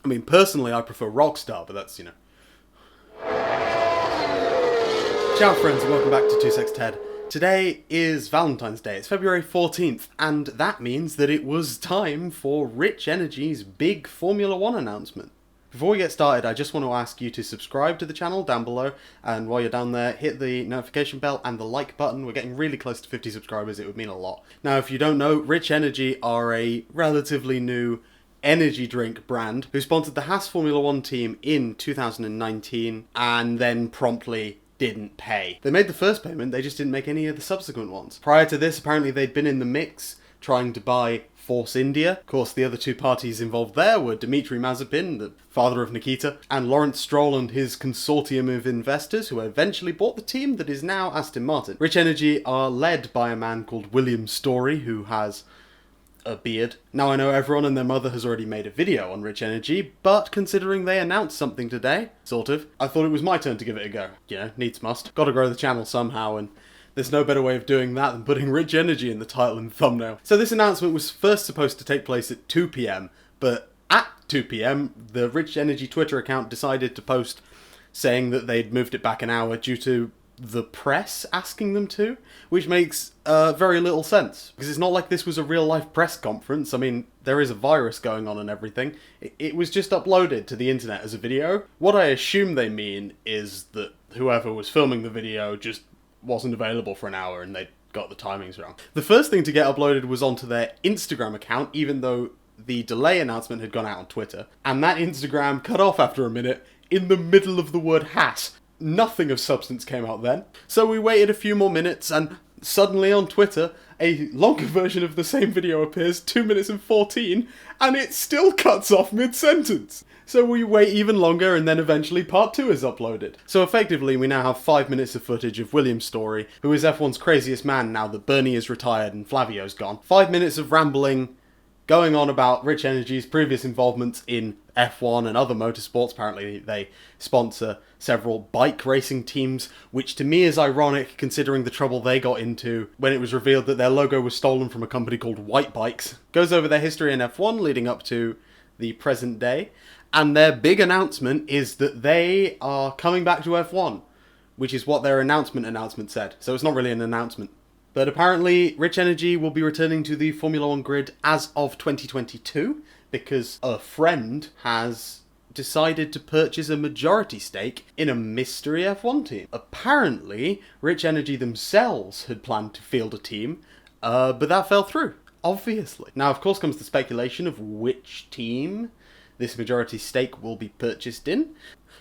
I mean, personally, I prefer Rockstar, but that's, Ciao friends and welcome back to 2sexted. Today is Valentine's Day, it's February 14th, and that means that it was time for Rich Energy's big Formula 1 announcement. Before we get started, I just want to ask you to subscribe to the channel down below, and while you're down there, hit the notification bell and the like button. We're getting really close to 50 subscribers, it would mean a lot. Now, if you don't know, Rich Energy are a relatively new energy drink brand who sponsored the Haas Formula 1 team in 2019 and then promptly didn't pay. They made the first payment, they just didn't make any of the subsequent ones. Prior to this, apparently they'd been in the mix trying to buy Force India. Of course, the other two parties involved there were Dmitry Mazepin, the father of Nikita, and Lawrence Stroll and his consortium of investors who eventually bought the team that is now Aston Martin. Rich Energy are led by a man called William Story, who has a beard. Now, I know everyone and their mother has already made a video on Rich Energy, but considering they announced something today, sort of, I thought it was my turn to give it a go. Needs must. Gotta grow the channel somehow, and there's no better way of doing that than putting Rich Energy in the title and thumbnail. So this announcement was first supposed to take place at 2 PM, but at 2 PM, the Rich Energy Twitter account decided to post saying that they'd moved it back an hour due to the press asking them to, which makes very little sense, because it's not like this was a real-life press conference. I mean, there is a virus going on and everything. It was just uploaded to the internet as a video. What I assume they mean is that whoever was filming the video just wasn't available for an hour and they got the timings wrong. The first thing to get uploaded was onto their Instagram account, even though the delay announcement had gone out on Twitter, and that Instagram cut off after a minute in the middle of the word Haas. Nothing of substance came out then. So we waited a few more minutes and suddenly on Twitter, a longer version of the same video appears, 2 minutes and 14, and it still cuts off mid-sentence. So we wait even longer and then eventually part 2 is uploaded. So effectively we now have 5 minutes of footage of William Story, who is F1's craziest man now that Bernie is retired and Flavio's gone. 5 minutes of rambling, going on about Rich Energy's previous involvements in F1 and other motorsports. Apparently they sponsor several bike racing teams, which to me is ironic considering the trouble they got into when it was revealed that their logo was stolen from a company called White Bikes. Goes over their history in F1 leading up to the present day, and their big announcement is that they are coming back to F1, which is what their announcement said, so it's not really an announcement. But apparently, Rich Energy will be returning to the Formula 1 grid as of 2022, because a friend has decided to purchase a majority stake in a mystery F1 team. Apparently, Rich Energy themselves had planned to field a team, but that fell through, obviously. Now, of course, comes the speculation of which team this majority stake will be purchased in.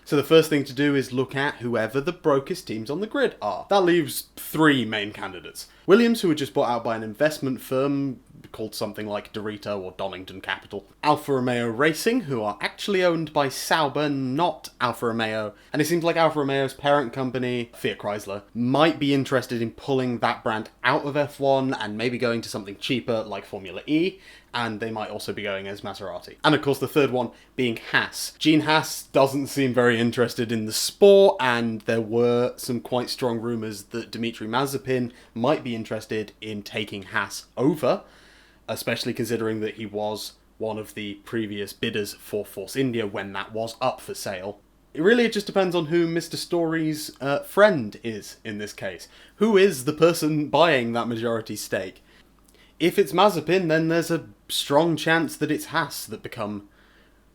So the first thing to do is look at whoever the brokest teams on the grid are. That leaves 3 main candidates. Williams, who were just bought out by an investment firm called something like Dorito or Donington Capital. Alfa Romeo Racing, who are actually owned by Sauber, not Alfa Romeo. And it seems like Alfa Romeo's parent company, Fiat Chrysler, might be interested in pulling that brand out of F1 and maybe going to something cheaper like Formula E. And they might also be going as Maserati. And of course the third one being Haas. Gene Haas doesn't seem very interested in the sport, and there were some quite strong rumours that Dmitry Mazepin might be interested in taking Haas over, especially considering that he was one of the previous bidders for Force India when that was up for sale. It just depends on who Mr. Story's friend is in this case. Who is the person buying that majority stake? If it's Mazepin, then there's a strong chance that it's Haas that become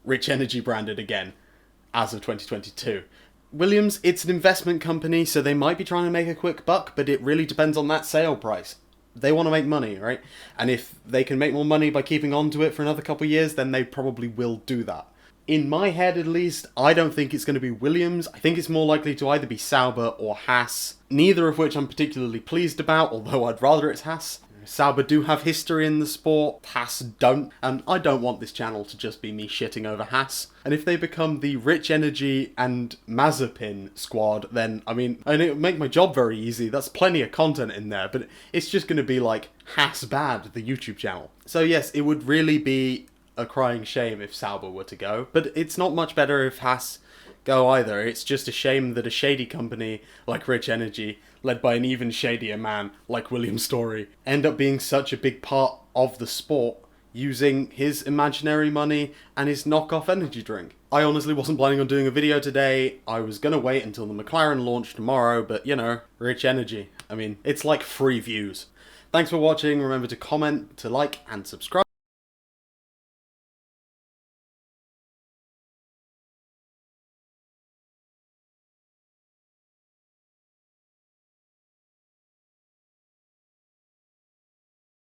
Rich Energy branded again as of 2022. Williams, it's an investment company, so they might be trying to make a quick buck, but it really depends on that sale price. They want to make money, right? And if they can make more money by keeping on to it for another couple of years, then they probably will do that. In my head, at least, I don't think it's going to be Williams. I think it's more likely to either be Sauber or Haas, neither of which I'm particularly pleased about, although I'd rather it's Haas. Sauber do have history in the sport, Haas don't, and I don't want this channel to just be me shitting over Haas. And if they become the Rich Energy and Mazepin squad, then, it would make my job very easy. That's plenty of content in there, but it's just going to be like Haas Bad, the YouTube channel. So yes, it would really be a crying shame if Sauber were to go, but it's not much better if Haas go either. It's just a shame that a shady company like Rich Energy, led by an even shadier man like William Story, end up being such a big part of the sport, using his imaginary money and his knockoff energy drink. I honestly wasn't planning on doing a video today. I was gonna wait until the McLaren launch tomorrow, but you know, Rich Energy. I mean, it's like free views. Thanks for watching. Remember to comment, to like, and subscribe.